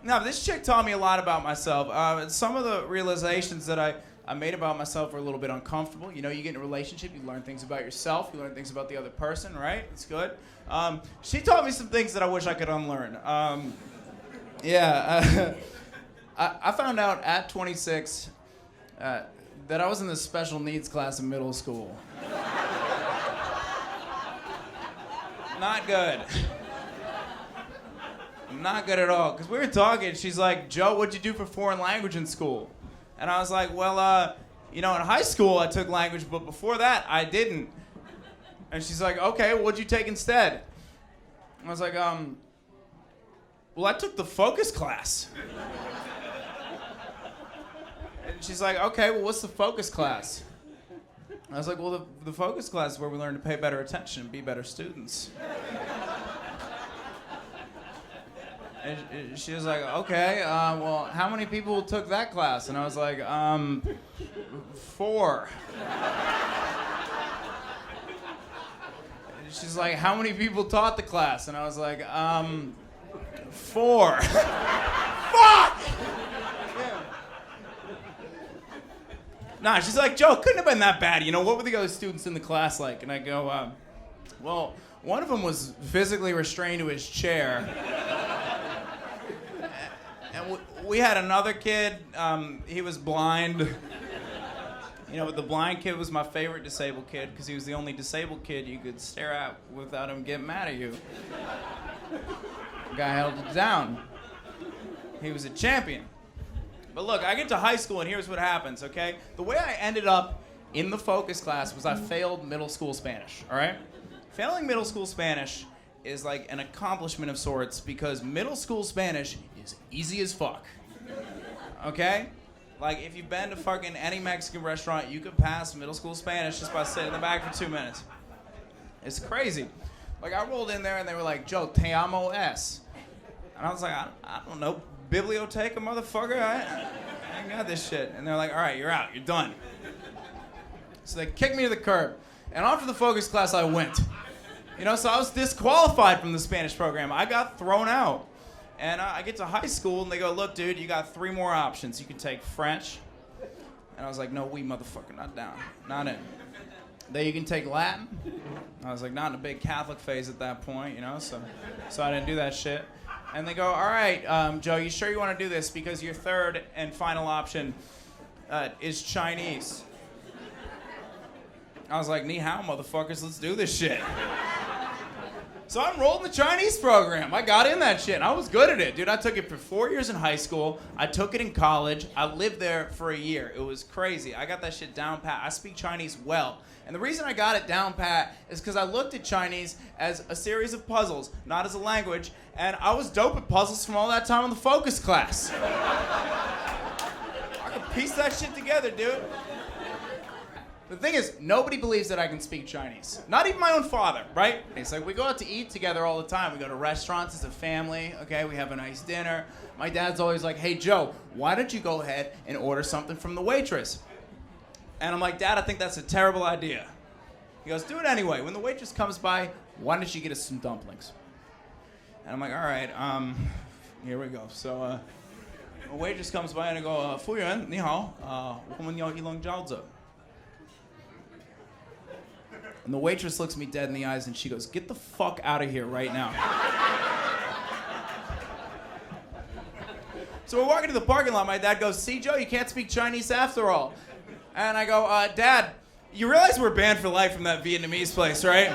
No, but this chick taught me a lot about myself. Some of the realizations that I made about myself were a little bit uncomfortable. You know, you get in a relationship, you learn things about yourself, you learn things about the other person, right? It's good. She taught me some things that I wish I could unlearn. I found out at 26 that I was in the special needs class in middle school. Not good. Not good at all. Because we were talking, she's like, Joe, what'd you do for foreign language in school? And I was like, well, in high school I took language, but before that I didn't. And she's like, okay, what'd you take instead? And I was like, well, I took the focus class. And she's like, okay, well, what's the focus class? I was like, well, the focus class is where we learn to pay better attention and be better students. And she was like, okay, well, how many people took that class? And I was like, 4. And she's like, how many people taught the class? And I was like, 4. Fuck! Nah, she's like, Joe, couldn't have been that bad. What were the other students in the class like? And I go, well, one of them was physically restrained to his chair. And we had another kid, he was blind. The blind kid was my favorite disabled kid because he was the only disabled kid you could stare at without him getting mad at you. The guy held it down. He was a champion. But look, I get to high school and here's what happens, okay? The way I ended up in the focus class was I failed middle school Spanish, all right? Failing middle school Spanish is like an accomplishment of sorts because middle school Spanish is easy as fuck, okay? Like, if you've been to fucking any Mexican restaurant, you could pass middle school Spanish just by sitting in the back for 2 minutes. It's crazy. Like, I rolled in there and they were like, Joe, te amo es. And I was like, I don't know, biblioteca, motherfucker? I ain't got this shit. And they're like, all right, you're out, you're done. So they kicked me to the curb. And after the focus class, I went. So I was disqualified from the Spanish program. I got thrown out. And I get to high school, and they go, look, dude, you got 3 more options. You can take French. And I was like, no, motherfucker, not down. Not in. Then you can take Latin. I was like, not in a big Catholic phase at that point, so I didn't do that shit. And they go, all right, Joe, you sure you want to do this? Because your third and final option is Chinese. I was like, ni hao, motherfuckers, let's do this shit. So I enrolled in the Chinese program. I got in that shit. I was good at it, dude. I took it for 4 years in high school. I took it in college. I lived there for a year. It was crazy. I got that shit down pat. I speak Chinese well. And the reason I got it down pat is because I looked at Chinese as a series of puzzles, not as a language, and I was dope at puzzles from all that time in the focus class. I could piece that shit together, dude. The thing is, nobody believes that I can speak Chinese. Not even my own father, right? It's like we go out to eat together all the time. We go to restaurants as a family, okay? We have a nice dinner. My dad's always like, hey, Joe, why don't you go ahead and order something from the waitress? And I'm like, Dad, I think that's a terrible idea. He goes, do it anyway. When the waitress comes by, why don't you get us some dumplings? And I'm like, all right, here we go. So, the waitress comes by and I go, 服务员, 你好, 我们要一笼饺子. And the waitress looks me dead in the eyes and she goes, get the fuck out of here right now. So we're walking to the parking lot. My dad goes, see, Joe, you can't speak Chinese after all. And I go, Dad, you realize we're banned for life from that Vietnamese place, right?